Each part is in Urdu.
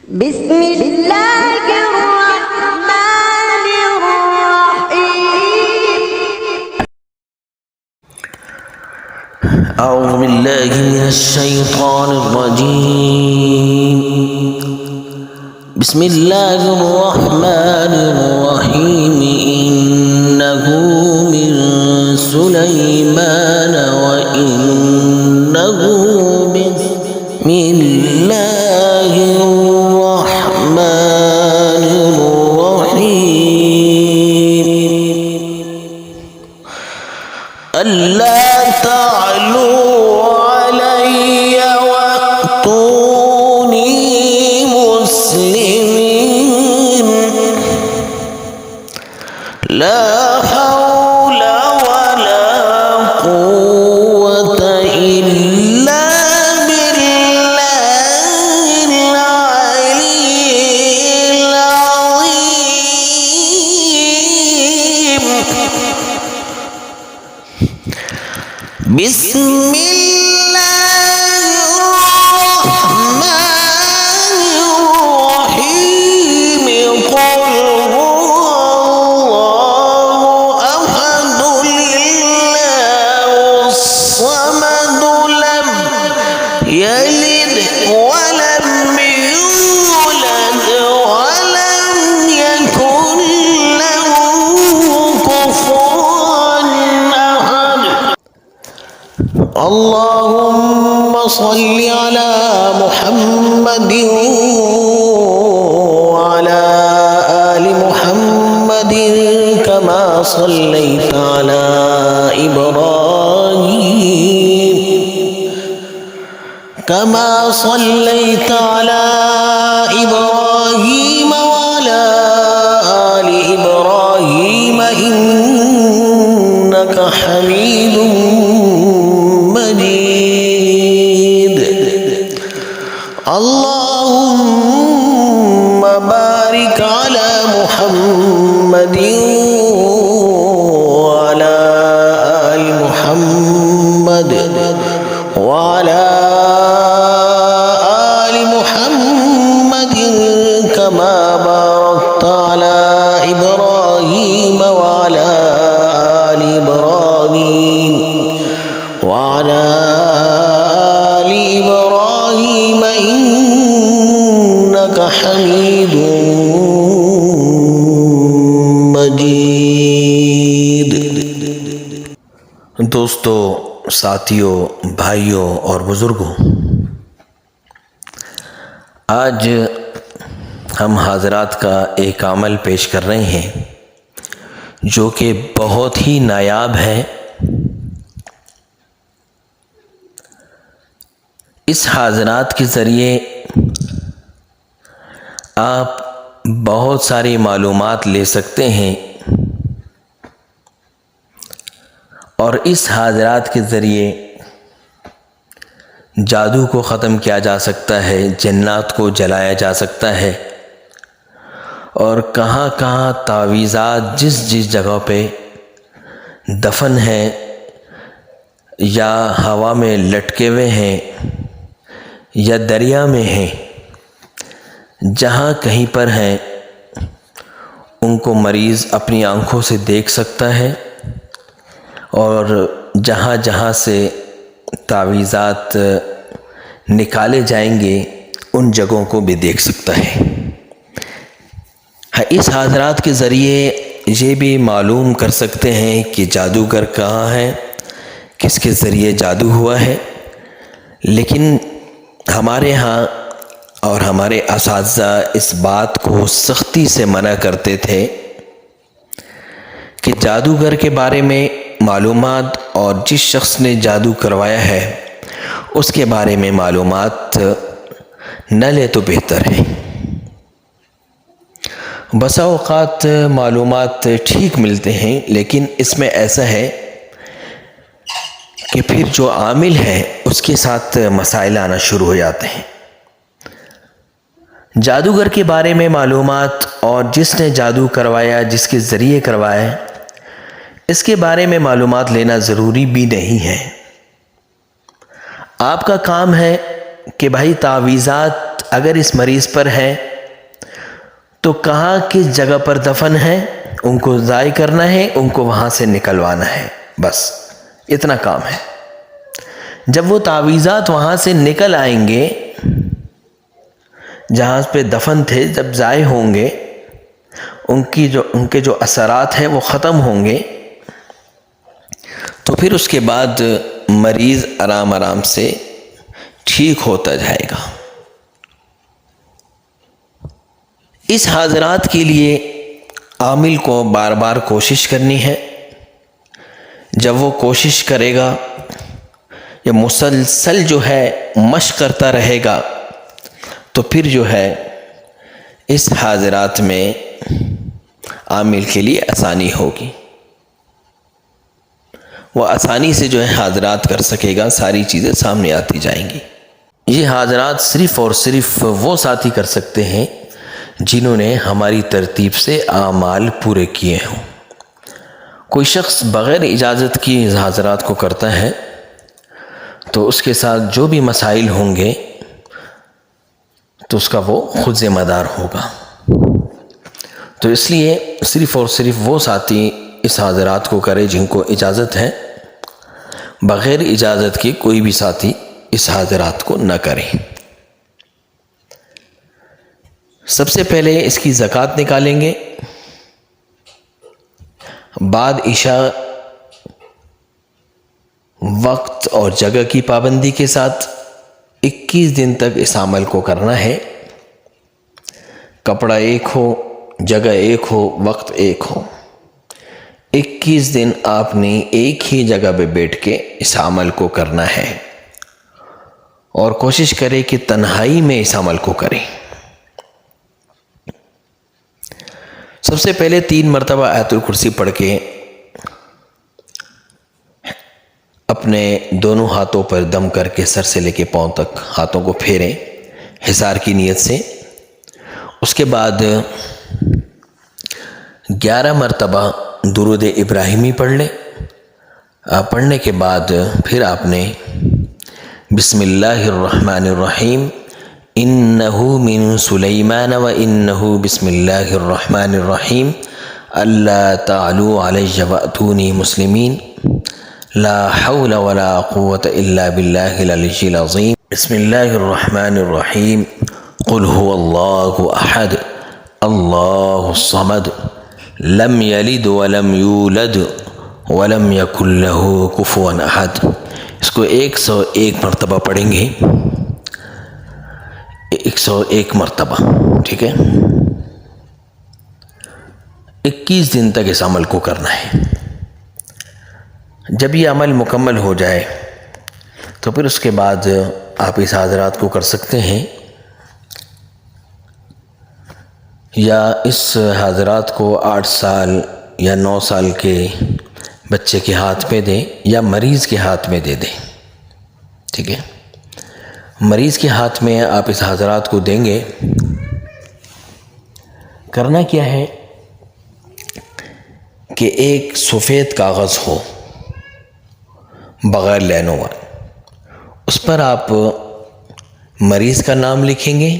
بسم اللہ الرحمن الرحیم اعوذ باللہ من الشیطان الرجیم بسم اللہ الرحمن الرحیم انہ من سلیمان وانہ بسم اللہ الرحمن الرحیم اللہ تعلوا علی وأتونی مسلمین لا حول ولا قوة إلا بالله العلي العظيم بسم اللہ الرحمن الرحیم قل هو اللہ احد اللہ الصمد لم یلد ولم یولد ولم یکن له کفوا احد اللهم صل على محمد وعلى آل محمد كما صليت على إبراهيم وعلى آل إبراهيم إنك حميد مجيد اللهم بارك على محمد وعلى آل محمد وعلى آل محمد كما باركت على إبراهيم وعلى آل إبراهيم وعلى آل إبراهيم إنك حميد مجيد۔ دوستو، ساتھیوں، بھائیوں اور بزرگوں، آج ہم حضرات کا ایک عمل پیش کر رہے ہیں جو کہ بہت ہی نایاب ہے۔ اس حاضرات کے ذریعے آپ بہت ساری معلومات لے سکتے ہیں، اور اس حاضرات کے ذریعے جادو کو ختم کیا جا سکتا ہے، جنات کو جلایا جا سکتا ہے، اور کہاں کہاں تعویذات جس جس جگہ پہ دفن ہیں یا ہوا میں لٹکے ہوئے ہیں یا دریا میں ہیں، جہاں کہیں پر ہیں ان کو مریض اپنی آنکھوں سے دیکھ سکتا ہے، اور جہاں جہاں سے تعویذات نکالے جائیں گے ان جگہوں کو بھی دیکھ سکتا ہے۔ اس حاضرات کے ذریعے یہ بھی معلوم کر سکتے ہیں کہ جادوگر کہاں ہے، کس کے ذریعے جادو ہوا ہے۔ لیکن ہمارے ہاں اور ہمارے اساتذہ اس بات کو سختی سے منع کرتے تھے کہ جادوگر کے بارے میں معلومات اور جس شخص نے جادو کروایا ہے اس کے بارے میں معلومات نہ لے تو بہتر ہے۔ بسا اوقات معلومات ٹھیک ملتے ہیں، لیکن اس میں ایسا ہے کہ پھر جو عامل ہے اس کے ساتھ مسائل آنا شروع ہو جاتے ہیں۔ جادوگر کے بارے میں معلومات اور جس نے جادو کروایا، جس کے ذریعے کروایا، اس کے بارے میں معلومات لینا ضروری بھی نہیں ہے۔ آپ کا کام ہے کہ بھائی تعویذات اگر اس مریض پر ہے تو کہاں کس جگہ پر دفن ہے ان کو ضائع کرنا ہے، ان کو وہاں سے نکلوانا ہے، بس اتنا کام ہے۔ جب وہ تعویذات وہاں سے نکل آئیں گے، جہاں پہ دفن تھے، جب ضائع ہوں گے، ان کے جو اثرات ہیں وہ ختم ہوں گے، تو پھر اس کے بعد مریض آرام آرام سے ٹھیک ہوتا جائے گا۔ اس حاضرات کے لیے عامل کو بار بار کوشش کرنی ہے۔ جب وہ کوشش کرے گا یا مسلسل جو ہے مشق کرتا رہے گا تو پھر جو ہے اس حاضرات میں عامل کے لیے آسانی ہوگی، وہ آسانی سے جو ہے حاضرات کر سکے گا، ساری چیزیں سامنے آتی جائیں گی۔ یہ حاضرات صرف اور صرف وہ ساتھی کر سکتے ہیں جنہوں نے ہماری ترتیب سے اعمال پورے کیے ہوں۔ کوئی شخص بغیر اجازت کی حاضرات کو کرتا ہے تو اس کے ساتھ جو بھی مسائل ہوں گے تو اس کا وہ خود ذمہ دار ہوگا۔ تو اس لیے صرف اور صرف وہ ساتھی اس حاضرات کو کرے جن کو اجازت ہے، بغیر اجازت کے کوئی بھی ساتھی اس حاضرات کو نہ کرے۔ سب سے پہلے اس کی زکوٰۃ نکالیں گے، بعد عشاء وقت اور جگہ کی پابندی کے ساتھ 21 دن تک اس عمل کو کرنا ہے۔ کپڑا ایک ہو، جگہ ایک ہو، وقت ایک ہو، 21 دن آپ نے ایک ہی جگہ پہ بیٹھ کے اس عمل کو کرنا ہے، اور کوشش کرے کہ تنہائی میں اس عمل کو کریں۔ سب سے پہلے 3 مرتبہ آیت الکرسی پڑھ کے اپنے دونوں ہاتھوں پر دم کر کے سر سے لے کے پاؤں تک ہاتھوں کو پھیریں حصار کی نیت سے۔ اس کے بعد 11 مرتبہ درود ابراہیمی پڑھ لیں۔ پڑھنے کے بعد پھر آپ نے بسم اللہ الرحمن الرحیم انہو من سلیمان و انہو بسم اللہ الرحمن الرحیم اللہ تعالو علی واتونی مسلمین لا حول ولا قوة الا باللہ العلی العظیم بسم اللہ الرحمن الرحیم قل هو اللہ احد اللہ الصمد لم یلد ولم یولد ولم یکن لہ کفوا احد۔ اس کو 101 مرتبہ پڑھیں گے، 101 مرتبہ، ٹھیک ہے؟ 21 دن تک اس عمل کو کرنا ہے۔ جب یہ عمل مکمل ہو جائے تو پھر اس کے بعد آپ اس حاضرات کو کر سکتے ہیں، یا اس حاضرات کو 8 سال یا 9 سال کے بچے کے ہاتھ میں دیں یا مریض کے ہاتھ میں دے دیں، ٹھیک ہے؟ مریض کے ہاتھ میں آپ اس حاضرات کو دیں گے۔ کرنا کیا ہے کہ ایک سفید کاغذ ہو بغیر لینوں والا، اس پر آپ مریض کا نام لکھیں گے،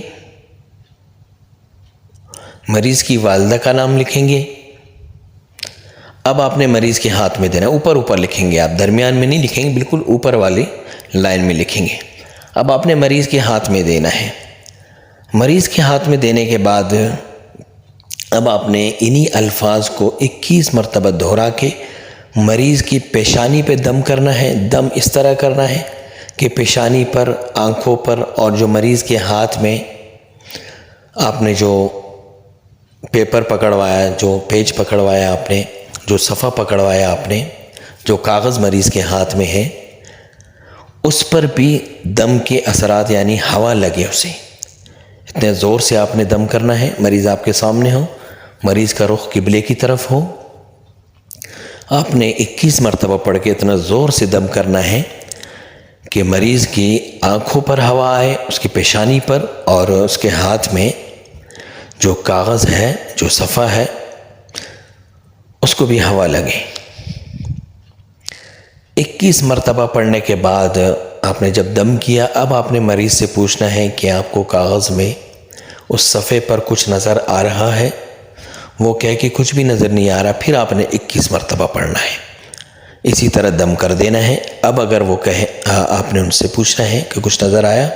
مریض کی والدہ کا نام لکھیں گے۔ اب آپ نے مریض کے ہاتھ میں دینا، اوپر لکھیں گے آپ، درمیان میں نہیں لکھیں گے، بالکل اوپر والی لائن میں لکھیں گے۔ اب آپ نے مریض کے ہاتھ میں دینا ہے۔ مریض کے ہاتھ میں دینے کے بعد اب آپ نے انہی الفاظ کو 21 مرتبہ دہرا کے مریض کی پیشانی پہ دم کرنا ہے۔ دم اس طرح کرنا ہے کہ پیشانی پر، آنکھوں پر، اور جو مریض کے ہاتھ میں آپ نے جو پیپر پکڑوایا، جو پیج پکڑوایا آپ نے، جو صفحہ پکڑوایا آپ نے، جو کاغذ مریض کے ہاتھ میں ہے، اس پر بھی دم کے اثرات یعنی ہوا لگے اسے۔ اتنے زور سے آپ نے دم کرنا ہے، مریض آپ کے سامنے ہو، مریض کا رخ قبلے کی طرف ہو۔ آپ نے 21 مرتبہ پڑھ کے اتنا زور سے دم کرنا ہے کہ مریض کی آنکھوں پر ہوا آئے، اس کی پیشانی پر، اور اس کے ہاتھ میں جو کاغذ ہے، جو صفحہ ہے، اس کو بھی ہوا لگے۔ 21 مرتبہ پڑھنے کے بعد آپ نے جب دم کیا اب آپ نے مریض سے پوچھنا ہے کہ آپ کو کاغذ میں اس صفحے پر کچھ نظر آ رہا ہے؟ وہ کہے کہ کچھ بھی نظر نہیں آ رہا، پھر آپ نے 21 مرتبہ پڑھنا ہے، اسی طرح دم کر دینا ہے۔ اب اگر وہ کہے، آپ نے ان سے پوچھنا ہے کہ کچھ نظر آیا،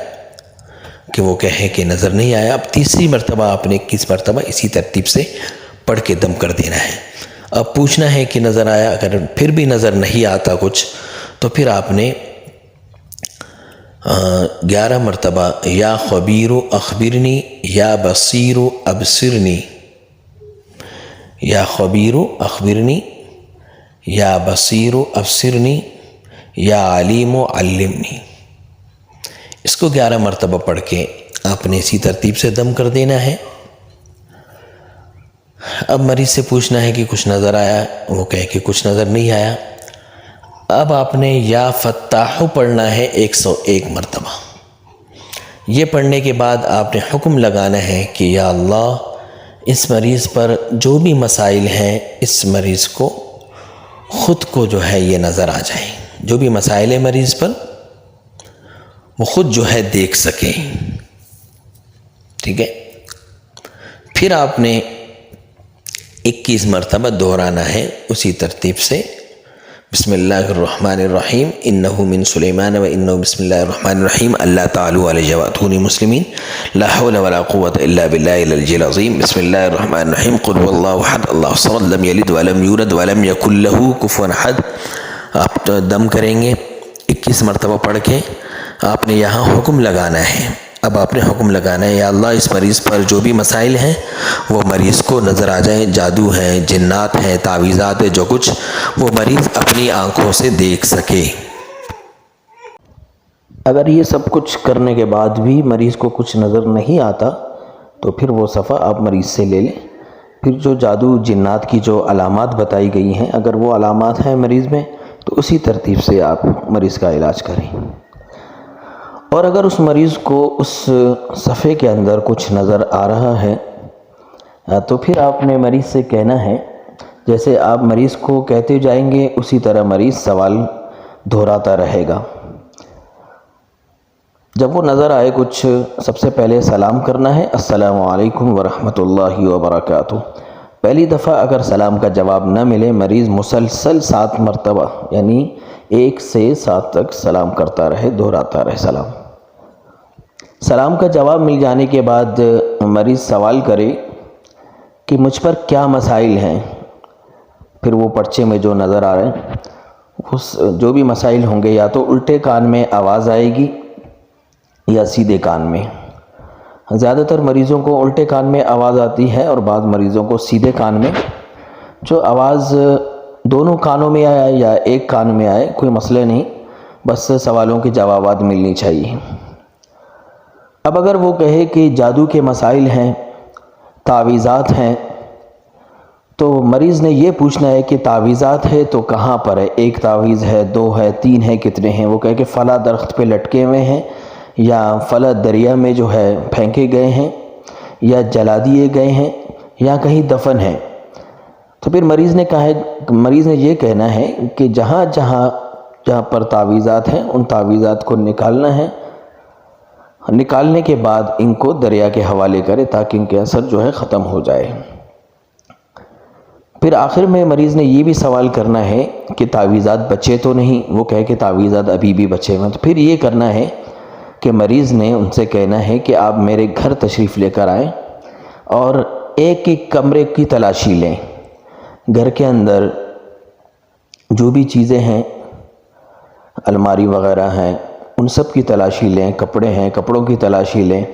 کہ وہ کہے کہ نظر نہیں آیا، اب تیسری مرتبہ آپ نے 21 مرتبہ اسی ترتیب سے پڑھ کے دم کر دینا ہے۔ اب پوچھنا ہے کہ نظر آیا، اگر پھر بھی نظر نہیں آتا کچھ تو پھر آپ نے 11 مرتبہ یا خبیر اخبرنی یا بصیر ابصرنی، یا خبیر اخبرنی یا بصیر ابصرنی یا علیم علمنی، اس کو 11 مرتبہ پڑھ کے آپ نے اسی ترتیب سے دم کر دینا ہے۔ اب مریض سے پوچھنا ہے کہ کچھ نظر آیا، وہ کہے کہ کچھ نظر نہیں آیا۔ اب آپ نے یا فتاح پڑھنا ہے 101 مرتبہ۔ یہ پڑھنے کے بعد آپ نے حکم لگانا ہے کہ یا اللہ اس مریض پر جو بھی مسائل ہیں اس مریض کو خود کو جو ہے یہ نظر آ جائیں، جو بھی مسائل ہیں مریض پر وہ خود جو ہے دیکھ سکیں، ٹھیک ہے۔ پھر آپ نے 21 مرتبہ دہرانا ہے اسی ترتیب سے، بسم اللہ الرحمن الرحیم انہو من سلیمان و انہو بسم اللہ الرحمن الرحیم اللہ تعالی علیہ واتونی مسلمین لا حول ولا قوة الا باللہ العلی العظیم بسم اللہ الرحمن الرحیم قل هو اللہ احد اللہ الصمد لم یلد ولم یولد ولم یکن لہ کفوا احد۔ آپ دم کریں گے 21 مرتبہ پڑھ کے، آپ نے یہاں حکم لگانا ہے۔ اب آپ نے حکم لگانا ہے یا اللہ اس مریض پر جو بھی مسائل ہیں وہ مریض کو نظر آ جائیں، جادو ہیں، جنات ہیں، تعویذات ہیں، جو کچھ وہ مریض اپنی آنکھوں سے دیکھ سکے۔ اگر یہ سب کچھ کرنے کے بعد بھی مریض کو کچھ نظر نہیں آتا تو پھر وہ صفحہ آپ مریض سے لے لیں۔ پھر جو جادو جنات کی جو علامات بتائی گئی ہیں اگر وہ علامات ہیں مریض میں تو اسی ترتیب سے آپ مریض کا علاج کریں۔ اور اگر اس مریض کو اس صفحے کے اندر کچھ نظر آ رہا ہے تو پھر آپ نے مریض سے کہنا ہے، جیسے آپ مریض کو کہتے جائیں گے اسی طرح مریض سوال دہراتا رہے گا۔ جب وہ نظر آئے کچھ، سب سے پہلے سلام کرنا ہے، السلام علیکم ورحمۃ اللہ وبرکاتہ۔ پہلی دفعہ اگر سلام کا جواب نہ ملے، مریض مسلسل 7 مرتبہ یعنی 1 سے 7 تک سلام کرتا رہے، دہراتا رہے سلام۔ سلام کا جواب مل جانے کے بعد مریض سوال کرے کہ مجھ پر کیا مسائل ہیں، پھر وہ پرچے میں جو نظر آ رہے ہیں جو بھی مسائل ہوں گے یا تو الٹے کان میں آواز آئے گی یا سیدھے کان میں۔ زیادہ تر مریضوں کو الٹے کان میں آواز آتی ہے اور بعض مریضوں کو سیدھے کان میں۔ جو آواز دونوں کانوں میں آئے یا ایک کان میں آئے کوئی مسئلہ نہیں، بس سوالوں کے جوابات ملنی چاہیے۔ اب اگر وہ کہے کہ جادو کے مسائل ہیں، تعویذات ہیں، تو مریض نے یہ پوچھنا ہے کہ تعویذات ہے تو کہاں پر ہے، 1 تعویذ ہے، 2 ہے، 3 ہے، کتنے ہیں؟ وہ کہے کہ فلاں درخت پہ لٹکے ہوئے ہیں یا فلاں دریا میں جو ہے پھینکے گئے ہیں یا جلا دیے گئے ہیں یا کہیں دفن ہیں، تو پھر مریض نے یہ کہنا ہے کہ جہاں پر تعویذات ہیں ان تعویذات کو نکالنا ہے، نکالنے کے بعد ان کو دریا کے حوالے کرے تاکہ ان کے اثر جو ہے ختم ہو جائے۔ پھر آخر میں مریض نے یہ بھی سوال کرنا ہے کہ تعویذات بچے تو نہیں؟ وہ کہے کہ تعویذات ابھی بھی بچے ہوئے ہیں، تو پھر یہ کرنا ہے کہ مریض نے ان سے کہنا ہے کہ آپ میرے گھر تشریف لے کر آئیں اور ایک کمرے کی تلاشی لیں، گھر کے اندر جو بھی چیزیں ہیں، الماری وغیرہ ہیں، ان سب کی تلاشی لیں، کپڑے ہیں کپڑوں کی تلاشی لیں۔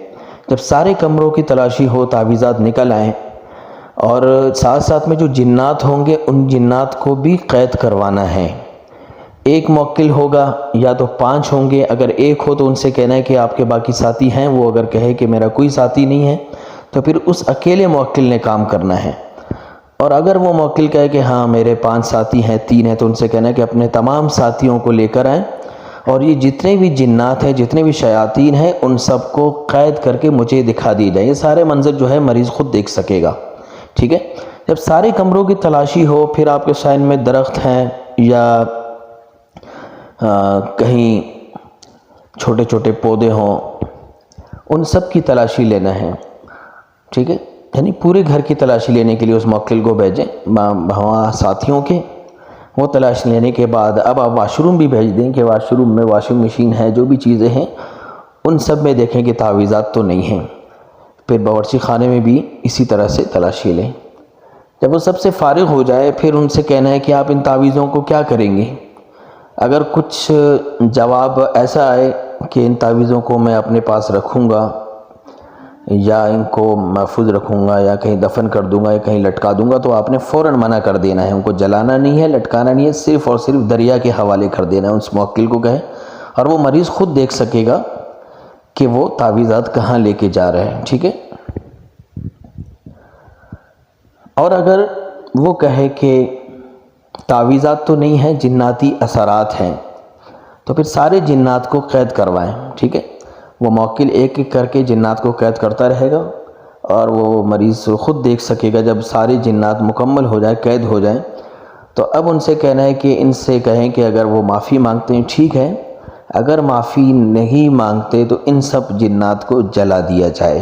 جب سارے کمروں کی تلاشی ہو، تعویذات نکل آئیں، اور ساتھ ساتھ میں جو جنات ہوں گے ان جنات کو بھی قید کروانا ہے۔ 1 موکل ہوگا یا تو 5 ہوں گے، اگر 1 ہو تو ان سے کہنا ہے کہ آپ کے باقی ساتھی ہیں، وہ اگر کہے کہ میرا کوئی ساتھی نہیں ہے تو پھر اس اکیلے موکل نے کام کرنا ہے، اور اگر وہ موکل کہے کہ ہاں میرے 5 ساتھی ہیں، 3 ہیں، تو ان سے کہنا ہے کہ اپنے تمام ساتھیوں کو لے کر آئیں اور یہ جتنے بھی جنات ہیں، جتنے بھی شیاطین ہیں، ان سب کو قید کر کے مجھے دکھا دی جائے۔ یہ سارے منظر جو ہے مریض خود دیکھ سکے گا، ٹھیک ہے۔ جب سارے کمروں کی تلاشی ہو، پھر آپ کے سائن میں درخت ہیں یا کہیں چھوٹے چھوٹے پودے ہوں، ان سب کی تلاشی لینا ہے، ٹھیک ہے؟ یعنی پورے گھر کی تلاشی لینے کے لیے اس موکل کو بھیجیں وہاں ساتھیوں کے، وہ تلاش لینے کے بعد اب آپ واش روم بھی بھیج دیں کہ واش روم میں واشنگ مشین ہے، جو بھی چیزیں ہیں ان سب میں دیکھیں کہ تعویذات تو نہیں ہیں۔ پھر باورچی خانے میں بھی اسی طرح سے تلاشی لیں۔ جب وہ سب سے فارغ ہو جائے پھر ان سے کہنا ہے کہ آپ ان تعویذوں کو کیا کریں گے؟ اگر کچھ جواب ایسا آئے کہ ان تعویذوں کو میں اپنے پاس رکھوں گا یا ان کو محفوظ رکھوں گا یا کہیں دفن کر دوں گا یا کہیں لٹکا دوں گا، تو آپ نے فوراً منع کر دینا ہے، ان کو جلانا نہیں ہے، لٹکانا نہیں ہے، صرف اور صرف دریا کے حوالے کر دینا ہے، اس موکل کو کہیں، اور وہ مریض خود دیکھ سکے گا کہ وہ تعویذات کہاں لے کے جا رہے ہیں، ٹھیک ہے؟ اور اگر وہ کہے کہ تعویذات تو نہیں ہیں، جناتی اثرات ہیں، تو پھر سارے جنات کو قید کروائیں، ٹھیک ہے؟ وہ موکل ایک ایک کر کے جنات کو قید کرتا رہے گا اور وہ مریض خود دیکھ سکے گا۔ جب سارے جنات مکمل ہو جائیں، قید ہو جائیں، تو اب ان سے کہنا ہے کہ ان سے کہیں کہ اگر وہ معافی مانگتے ہیں ٹھیک ہے، اگر معافی نہیں مانگتے تو ان سب جنات کو جلا دیا جائے،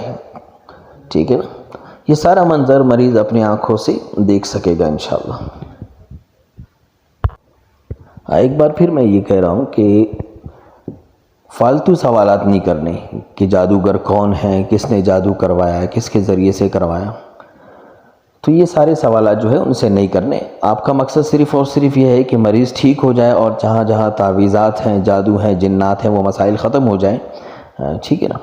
ٹھیک ہے نا؟ یہ سارا منظر مریض اپنی آنکھوں سے دیکھ سکے گا انشاءاللہ۔ ایک بار پھر میں یہ کہہ رہا ہوں کہ فالتو سوالات نہیں کرنے کہ جادوگر کون ہے، کس نے جادو کروایا ہے، کس کے ذریعے سے کروایا، تو یہ سارے سوالات جو ہے ان سے نہیں کرنے۔ آپ کا مقصد صرف اور صرف یہ ہے کہ مریض ٹھیک ہو جائے اور جہاں جہاں تعویذات ہیں، جادو ہیں، جنات ہیں، وہ مسائل ختم ہو جائیں، ٹھیک ہے نا؟